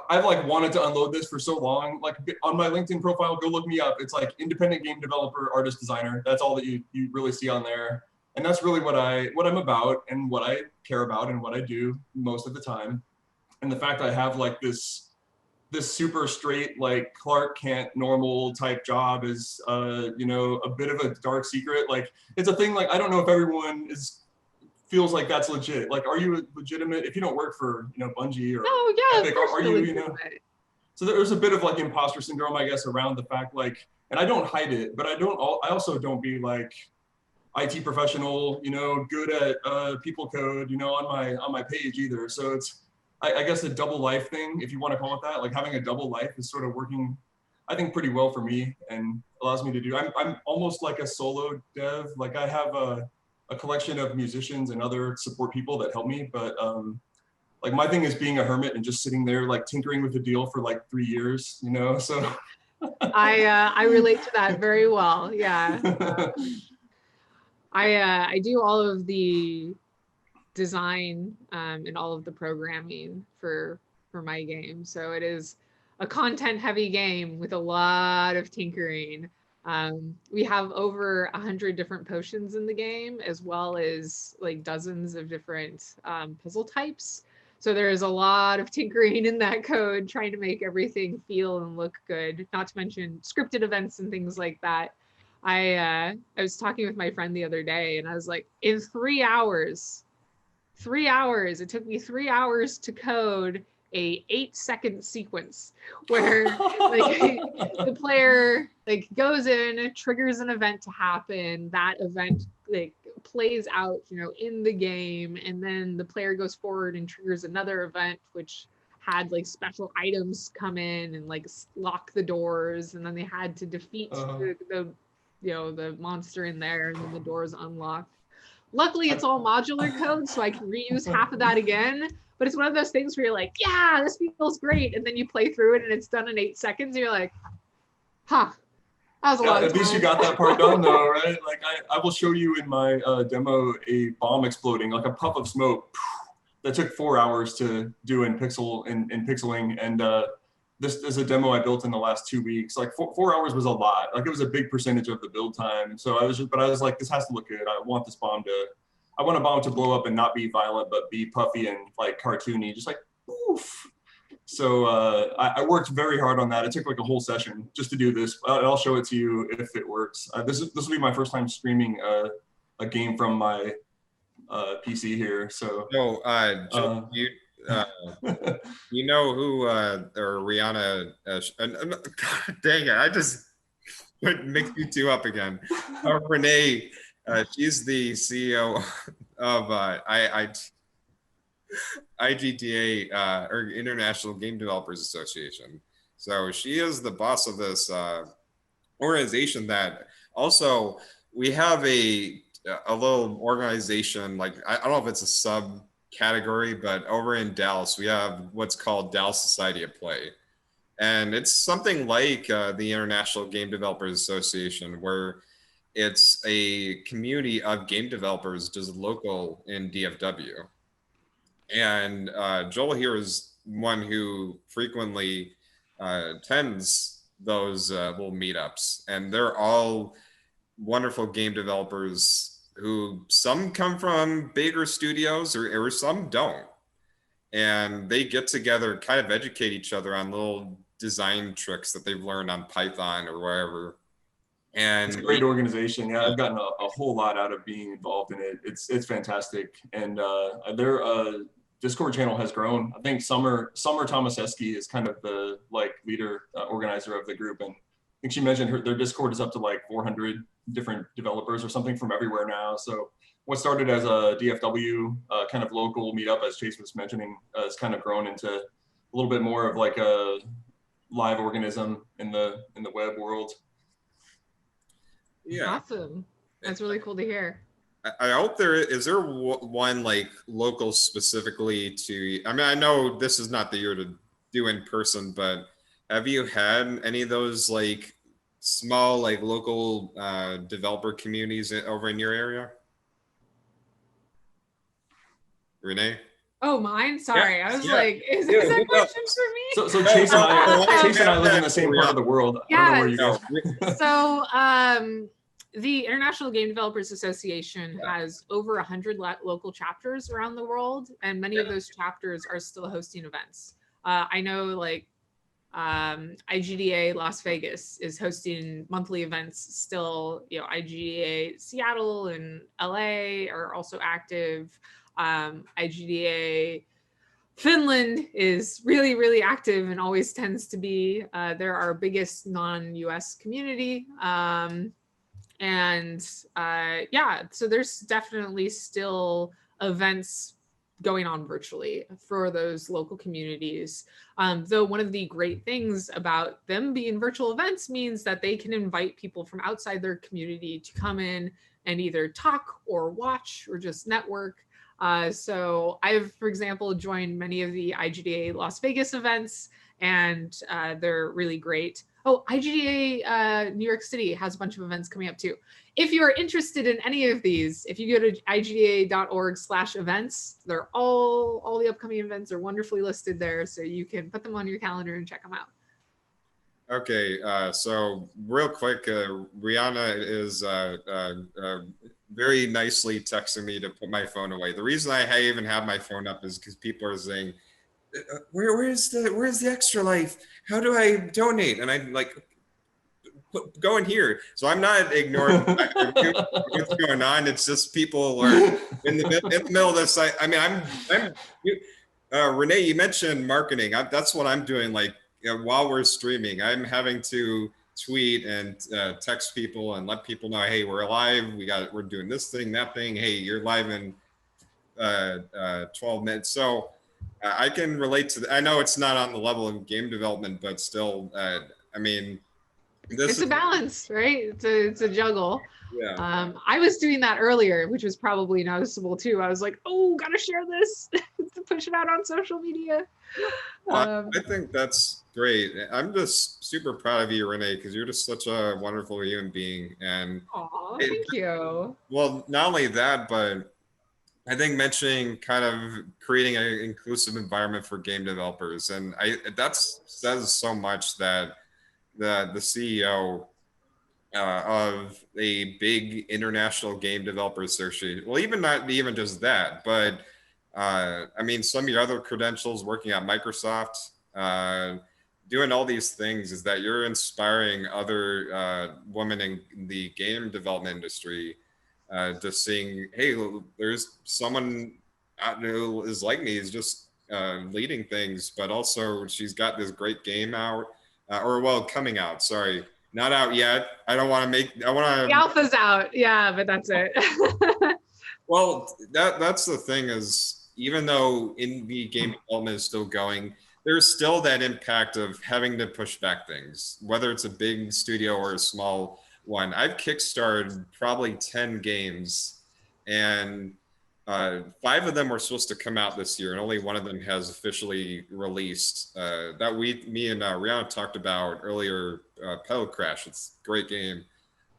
Speaker 3: I've like wanted to unload this for so long. Like on my LinkedIn profile, go look me up. It's like independent game developer, artist, designer. That's all that you really see on there. And that's really what I'm about and what I care about and what I do most of the time. And the fact I have like this super straight, like Clark Kent normal type job is, you know, a bit of a dark secret. Like it's a thing, like, I don't know if everyone feels like that's legit. Like, are you legitimate if you don't work for, you know, Bungie or Epic? Are you, you know? So there's a bit of like imposter syndrome, I guess, around the fact, like, and I don't hide it, but I also don't be like IT professional, you know, good at people code, you know, on my page either. So it's, I guess, a double life thing, if you want to call it that. Like having a double life is sort of working, I think, pretty well for me and allows me to do. I'm almost like a solo dev. Like I have a collection of musicians and other support people that help me, but like my thing is being a hermit and just sitting there like tinkering with the deal for like 3 years, you know. So
Speaker 2: I relate to that very well. Yeah. I do all of the design and all of the programming for my game, so it is a content heavy game with a lot of tinkering. We have over 100 different potions in the game, as well as like dozens of different puzzle types. So there's a lot of tinkering in that code, trying to make everything feel and look good, not to mention scripted events and things like that. I was talking with my friend the other day, and I was like, in 3 hours, it took me 3 hours to code a 8-second sequence where like the player like goes in, triggers an event to happen, that event like plays out, you know, in the game, and then the player goes forward and triggers another event which had like special items come in and like lock the doors, and then they had to defeat the you know, the monster in there, and then the doors unlocked. Luckily, it's all modular code, so I can reuse half of that again. But it's one of those things where you're like, yeah, this feels great. And then you play through it and it's done in 8 seconds. And you're like, huh, that was a lot of
Speaker 3: At least
Speaker 2: time.
Speaker 3: you got that part done though, right? Like I will show you in my demo a bomb exploding, like a puff of smoke that took 4 hours to do in pixeling. And this is a demo I built in the last 2 weeks. Like 4 hours was a lot. Like it was a big percentage of the build time. So I was like, this has to look good. I want a bomb to blow up and not be violent, but be puffy and like cartoony, just like poof. So I worked very hard on that. It took like a whole session just to do this. I'll show it to you if it works. This will be my first time streaming a game from my PC here. So
Speaker 1: Joe, you know who or Rihanna? God dang it! I just mixed you two up again. Renee, she's the CEO of IGDA or International Game Developers Association. So she is the boss of this organization. That also we have a little organization, like I don't know if it's a subcategory, but over in Dallas we have what's called Dallas Society of Play, and it's something like the International Game Developers Association, where it's a community of game developers just local in DFW. And Joel here is one who frequently attends those little meetups, and they're all wonderful game developers who some come from bigger studios or some don't. And they get together, kind of educate each other on little design tricks that they've learned on Python or wherever. And
Speaker 3: it's a great organization. Yeah, I've gotten a whole lot out of being involved in it. It's fantastic. And their Discord channel has grown. I think Summer Tomaseski is kind of the like leader organizer of the group. And I think she mentioned their Discord is up to like 400 different developers or something from everywhere now. So what started as a DFW kind of local meetup, as Chase was mentioning, has kind of grown into a little bit more of like a live organism in the web world.
Speaker 2: Yeah. Awesome. That's really cool to hear.
Speaker 1: I hope is there one like local specifically to, I mean, I know this is not the year to do in person, but have you had any of those like small, like local developer communities over in your area? Renee?
Speaker 2: Oh, mine? Sorry. Yeah. I was like, is that a question for
Speaker 3: me? So Chase and I live in the same part of the world.
Speaker 2: Yeah.
Speaker 3: I don't know where you guys.
Speaker 2: So the International Game Developers Association has over 100 local chapters around the world, and many of those chapters are still hosting events. I know like IGDA Las Vegas is hosting monthly events still. You know, IGDA Seattle and LA are also active. IGDA Finland is really, really active and always tends to be. They're our biggest non-US community. Yeah, so there's definitely still events going on virtually for those local communities. Though one of the great things about them being virtual events means that they can invite people from outside their community to come in and either talk or watch or just network. So I've, for example, joined many of the IGDA Las Vegas events, and they're really great. Oh, IGDA New York City has a bunch of events coming up too. If you are interested in any of these, if you go to igda.org/events, they're all the upcoming events are wonderfully listed there, so you can put them on your calendar and check them out.
Speaker 1: Okay, so real quick, Rihanna is very nicely texting me to put my phone away. The reason I even have my phone up is because people are saying, where's the extra life? How do I donate? And I'm like, go in here. So I'm not ignoring what's going on. It's just people are in the middle of this. I mean, Renee, you mentioned marketing. That's what I'm doing. Like, while we're streaming, I'm having to tweet and text people and let people know, hey, we're live. We're doing this thing, that thing. Hey, you're live in 12 minutes. So I can relate to. I know it's not on the level of game development, but still, I mean,
Speaker 2: It's a balance, right? It's a juggle.
Speaker 1: Yeah.
Speaker 2: I was doing that earlier, which was probably noticeable too. I was like, oh, gotta share this to push it out on social media.
Speaker 1: Well, I think that's great. I'm just super proud of you, Renee, because you're just such a wonderful human being. And
Speaker 2: thank you.
Speaker 1: Well, not only that, but I think mentioning kind of creating an inclusive environment for game developers, and that says so much that the CEO of a big international game developer association. Well, even not even just that, but I mean, some of your other credentials working at Microsoft, doing all these things is that you're inspiring other women in the game development industry, just seeing, hey, there's someone who is like me, is just leading things, but also she's got this great game out, or well, coming out. Sorry, not out yet. I don't want to make. I want to.
Speaker 2: The alpha's out, yeah, but that's it.
Speaker 1: Well, that's the thing is, even though indie game development is still going, there's still that impact of having to push back things, whether it's a big studio or a small one. I've kickstarted probably 10 games, and 5 of them were supposed to come out this year, and only one of them has officially released. Me and Rihanna talked about earlier, Pedal Crash. It's a great game.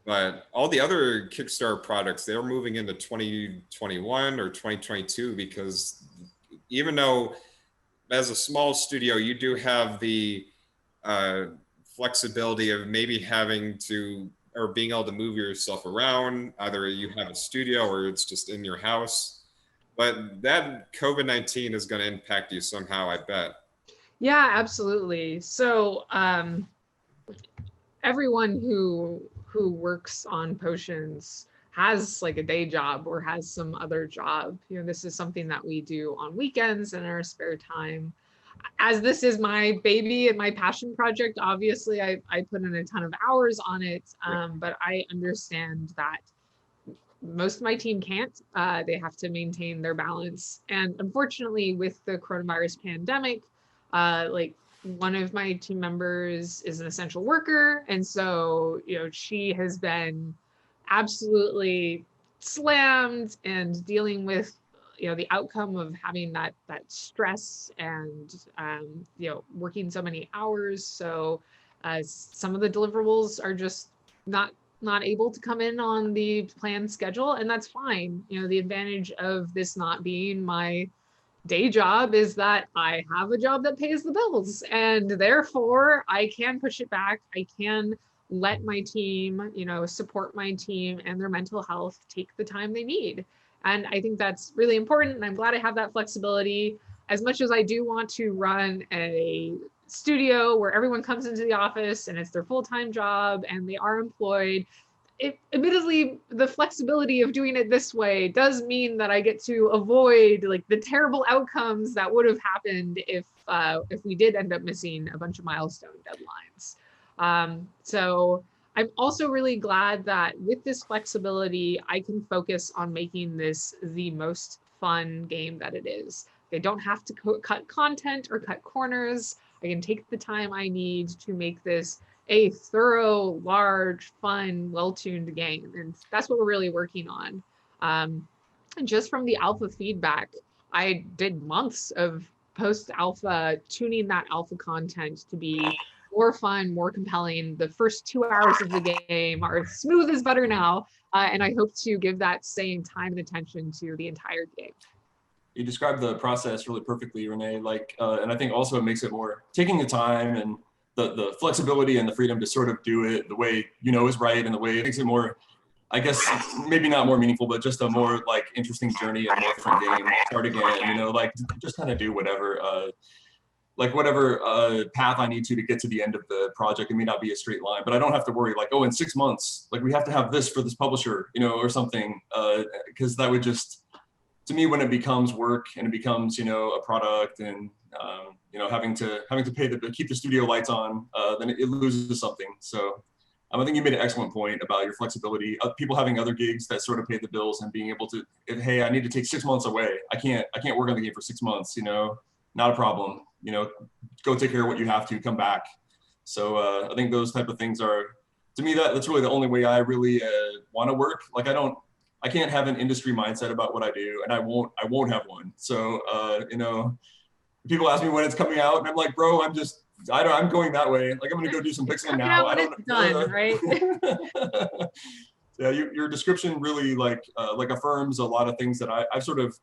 Speaker 1: But all the other Kickstarter products, they're moving into 2021 or 2022, because even though as a small studio, you do have the uh, flexibility of maybe having to or being able to move yourself around, either you have a studio or it's just in your house. But that COVID-19 is going to impact you somehow, I bet.
Speaker 2: Yeah, absolutely. So everyone who works on potions has like a day job or has some other job. This is something that we do on weekends in our spare time. As this is my baby and my passion project, obviously I put in a ton of hours on it, but I understand that most of my team can't. They have to maintain their balance. And unfortunately, with the coronavirus pandemic, like one of my team members is an essential worker. And so, she has been absolutely slammed and dealing with, the outcome of having that stress and, working so many hours. So some of the deliverables are just not able to come in on the planned schedule, and that's fine. The advantage of this not being my day job is that I have a job that pays the bills, and therefore I can push it back. I can let my team, support my team and their mental health take the time they need. And I think that's really important, and I'm glad I have that flexibility. As much as I do want to run a studio where everyone comes into the office and it's their full-time job and they are employed, admittedly, the flexibility of doing it this way does mean that I get to avoid like the terrible outcomes that would have happened if we did end up missing a bunch of milestone deadlines. So I'm also really glad that with this flexibility, I can focus on making this the most fun game that it is. I don't have to cut content or cut corners. I can take the time I need to make this a thorough, large, fun, well-tuned game. And that's what we're really working on. And just from the alpha feedback, I did months of post-alpha, tuning that alpha content to be more fun, more compelling. The first 2 hours of the game are smooth as butter now. And I hope to give that same time and attention to the entire game.
Speaker 3: You described the process really perfectly, Renee. And I think also it makes it more taking the time and the flexibility and the freedom to sort of do it the way you know is right, and the way it makes it more, I guess, maybe not more meaningful, but just a more like interesting journey and more different game. Start again, you know, like just kind of do whatever, path I need to get to the end of the project. It may not be a straight line, but I don't have to worry like, oh, in 6 months, like we have to have this for this publisher, you know, or something, because that would just, to me, when it becomes work and it becomes, you know, a product and you know, having to pay keep the studio lights on, then it loses something. So I think you made an excellent point about your flexibility. People having other gigs that sort of pay the bills and being able to, hey, I need to take 6 months away. I can't work on the game for 6 months. You know, not a problem. You know, go take care of what you have to. Come back. So I think those type of things are, to me, that's really the only way I really want to work. Like I can't have an industry mindset about what I do, and I won't have one. So you know, people ask me when it's coming out, and I'm like, bro, I'm going that way. Like, I'm gonna go do some pixeling now. I don't
Speaker 2: done, right?
Speaker 3: Yeah, your description really like affirms a lot of things that I've sort of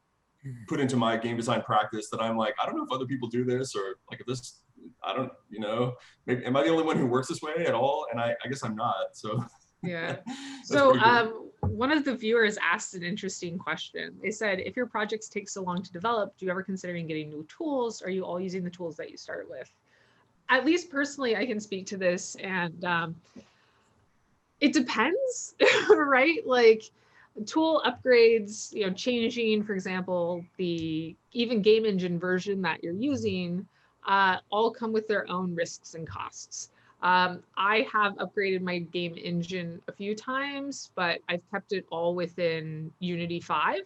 Speaker 3: put into my game design practice, that I'm like, I don't know if other people do this, or like if this, I don't, you know, maybe, am I the only one who works this way at all? And I guess I'm not. So
Speaker 2: yeah. So cool. One of the viewers asked an interesting question. They said, if your projects take so long to develop, do you ever consider getting new tools? Are you all using the tools that you start with? At least personally, I can speak to this, and it depends, right? Like tool upgrades, you know, changing, for example, the even game engine version that you're using, all come with their own risks and costs. I have upgraded my game engine a few times, but I've kept it all within Unity 5,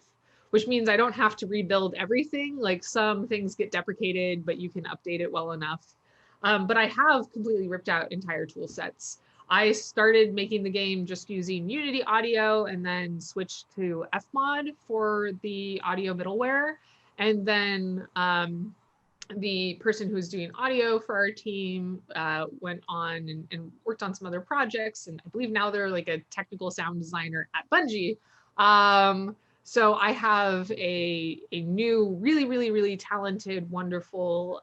Speaker 2: which means I don't have to rebuild everything. Like some things get deprecated, but you can update it well enough. But I have completely ripped out entire tool sets. I started making the game just using Unity audio, and then switched to Fmod for the audio middleware. And then the person who was doing audio for our team went on and worked on some other projects. And I believe now they're like a technical sound designer at Bungie. So I have a new, really talented, wonderful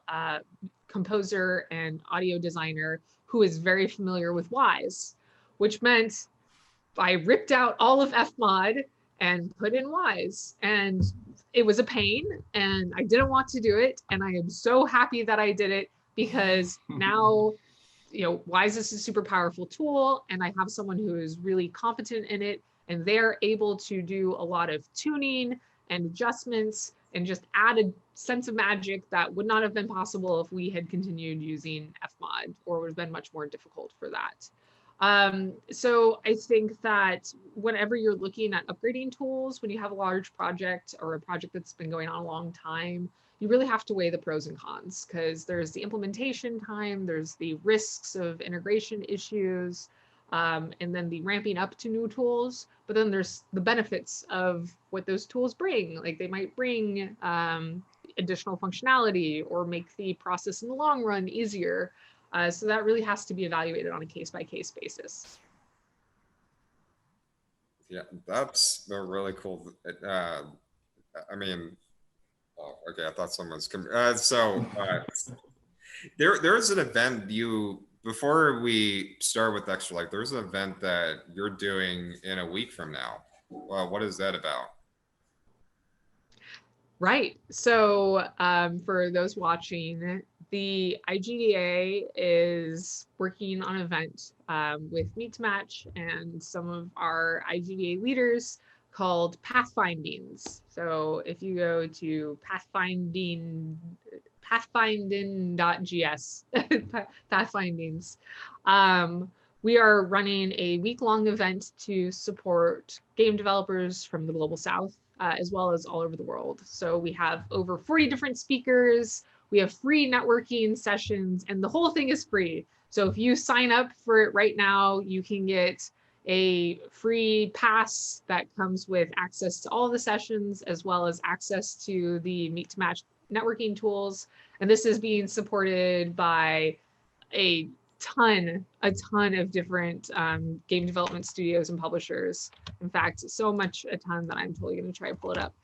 Speaker 2: composer and audio designer who is very familiar with Wise, which meant I ripped out all of Fmod and put in Wise. And it was a pain, and I didn't want to do it. And I am so happy that I did it, because now, you know, Wise is a super powerful tool, and I have someone who is really competent in it, and they're able to do a lot of tuning and adjustments and just add a sense of magic that would not have been possible if we had continued using Fmod, or would have been much more difficult for that. So I think that whenever you're looking at upgrading tools, when you have a large project or a project that's been going on a long time, you really have to weigh the pros and cons, because there's the implementation time, there's the risks of integration issues, and then the ramping up to new tools. But then there's the benefits of what those tools bring. Like they might bring additional functionality or make the process in the long run easier. So that really has to be evaluated on a case-by-case basis.
Speaker 1: Yeah, that's a really cool. I mean, oh, okay, I thought someone was there's an event before we start with Extra Life, there's an event that you're doing in a week from now. What is that about?
Speaker 2: Right. So for those watching, the IGDA is working on an event with Meet to Match and some of our IGDA leaders called Pathfindings. So if you go to pathfinding.gs, Pathfindings, we are running a week-long event to support game developers from the Global South, as well as all over the world. So we have over 40 different speakers. We have free networking sessions, and the whole thing is free. So if you sign up for it right now, you can get a free pass that comes with access to all the sessions, as well as access to the Meet to Match networking tools. And this is being supported by a ton of different game development studios and publishers. In fact, so much a ton that I'm totally going to try to pull it up.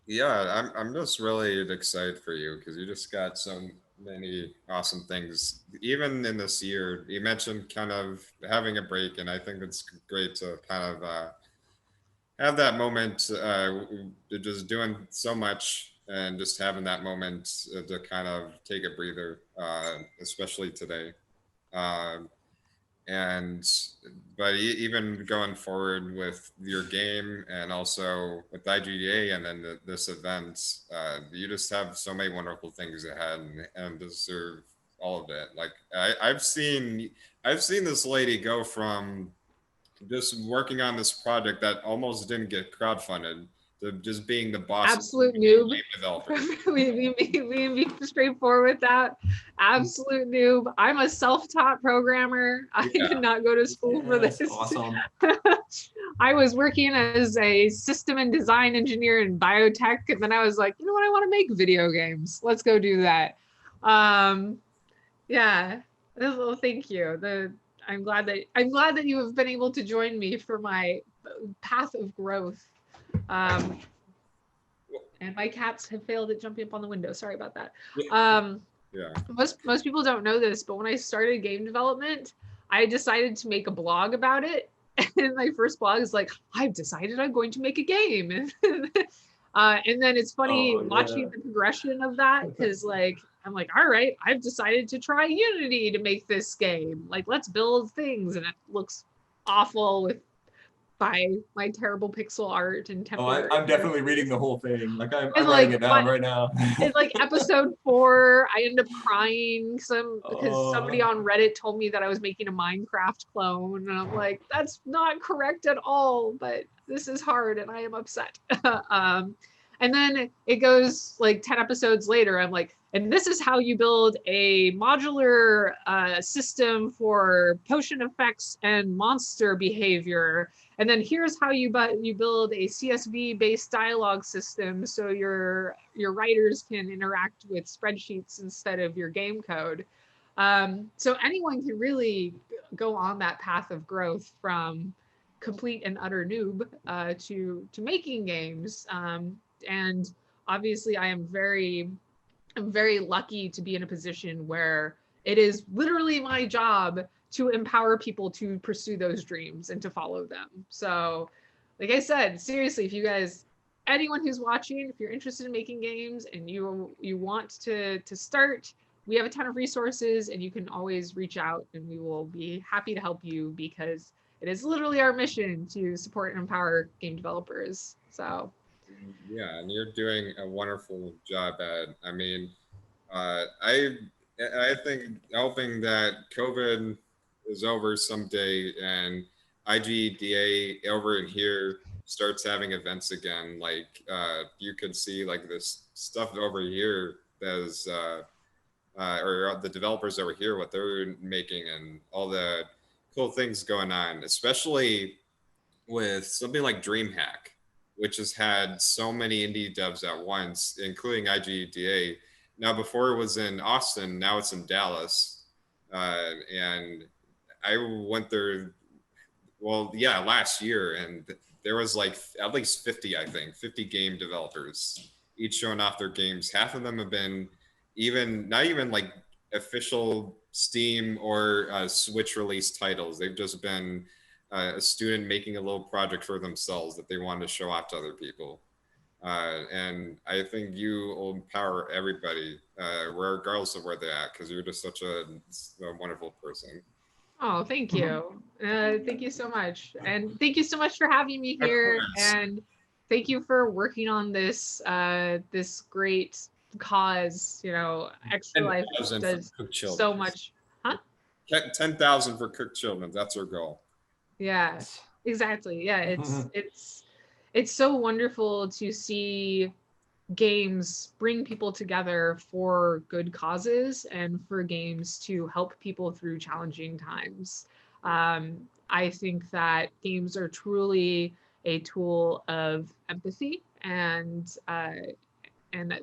Speaker 1: Yeah, I'm just really excited for you, because you just got some many awesome things. Even in this year, you mentioned kind of having a break, and I think it's great to kind of have that moment, just doing so much and just having that moment to kind of take a breather, especially today. Um, and but even going forward with your game and also with IGDA and then this event, you just have so many wonderful things ahead and deserve all of it. Like I've seen this lady go from just working on this project that almost didn't get crowdfunded to just being the boss of
Speaker 2: Absolute
Speaker 1: game
Speaker 2: noob.
Speaker 1: developer.
Speaker 2: We be straightforward with that. Absolute noob. I'm a self-taught programmer. I did not go to school for this.
Speaker 3: Awesome.
Speaker 2: I was working as a system and design engineer in biotech, and then I was like, you know what? I want to make video games. Let's go do that. Yeah. Well, thank you. I'm glad that you have been able to join me for my path of growth. And my cats have failed at jumping up on the window. Sorry about that.
Speaker 1: Yeah.
Speaker 2: Most people don't know this, but when I started game development, I decided to make a blog about it. And my first blog is like, I've decided I'm going to make a game. And then it's funny watching the progression of that, because like I'm like, all right, I've decided to try Unity to make this game. Like, let's build things, and it looks awful with my terrible pixel art and template.
Speaker 3: I'm definitely reading the whole thing. Like I'm
Speaker 2: like,
Speaker 3: writing it down right now.
Speaker 2: It's like episode 4, I end up crying because somebody on Reddit told me that I was making a Minecraft clone, and I'm like, that's not correct at all, but this is hard and I am upset. And then it goes like 10 episodes later, I'm like, and this is how you build a modular system for potion effects and monster behavior. And then here's how you build a CSV-based dialogue system so your writers can interact with spreadsheets instead of your game code. So anyone can really go on that path of growth from complete and utter noob to making games. And obviously, I'm very lucky to be in a position where it is literally my job to empower people to pursue those dreams and to follow them. So, like I said, seriously, if you guys, anyone who's watching, if you're interested in making games and you want to start, we have a ton of resources, and you can always reach out, and we will be happy to help you, because it is literally our mission to support and empower game developers. So
Speaker 1: Yeah, and you're doing a wonderful job at. I mean, I think hoping that COVID is over someday and IGDA over in here starts having events again. Like you could see like this stuff over here that is, or the developers over here, what they're making and all the cool things going on, especially with something like DreamHack, which has had so many indie devs at once, including IGDA. Now, before it was in Austin, now it's in Dallas. And I went there, well, yeah, last year, and there was like at least 50, I think, 50 game developers, each showing off their games. Half of them have been not even like official Steam or Switch release titles. They've just been a student making a little project for themselves that they wanted to show off to other people. And I think you will empower everybody, regardless of where they're at, because you're just such a wonderful person.
Speaker 2: Oh, thank you. Thank you so much. And thank you so much for having me here. And thank you for working on this this great cause. You know, Extra Life does so much. Huh?
Speaker 1: 10,000 for cooked children. That's our goal.
Speaker 2: Yeah, exactly. Yeah, it's so wonderful to see games bring people together for good causes and for games to help people through challenging times. I think that games are truly a tool of empathy, and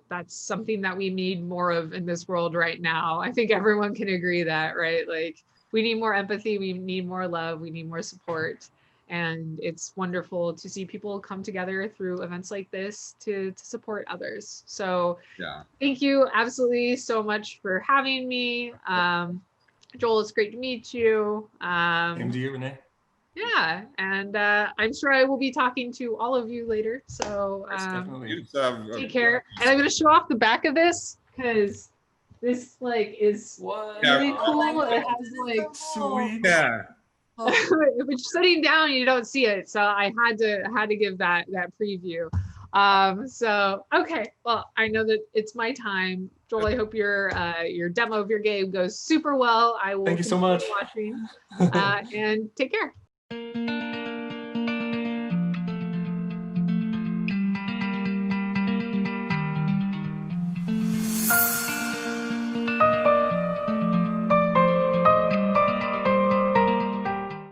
Speaker 2: that's something that we need more of in this world right now. I think everyone can agree that, right? Like, we need more empathy, we need more love, we need more support. And it's wonderful to see people come together through events like this to support others. So
Speaker 1: Yeah.
Speaker 2: thank you absolutely so much for having me. Joel, it's great to meet you.
Speaker 3: Same to you, Renee.
Speaker 2: Yeah, and I'm sure I will be talking to all of you later. So
Speaker 3: Yes, definitely.
Speaker 2: take care. And I'm going to show off the back of this because this like is
Speaker 3: What?
Speaker 2: really
Speaker 1: Yeah.
Speaker 2: cool. It has like
Speaker 3: Sweet.
Speaker 1: Yeah.
Speaker 2: if it's sitting down, you don't see it. So I had to give that preview. So okay, well, I know that it's my time. Joel, I hope your demo of your game goes super well. I will
Speaker 3: Thank you so
Speaker 2: continue
Speaker 3: much.
Speaker 2: watching and take care.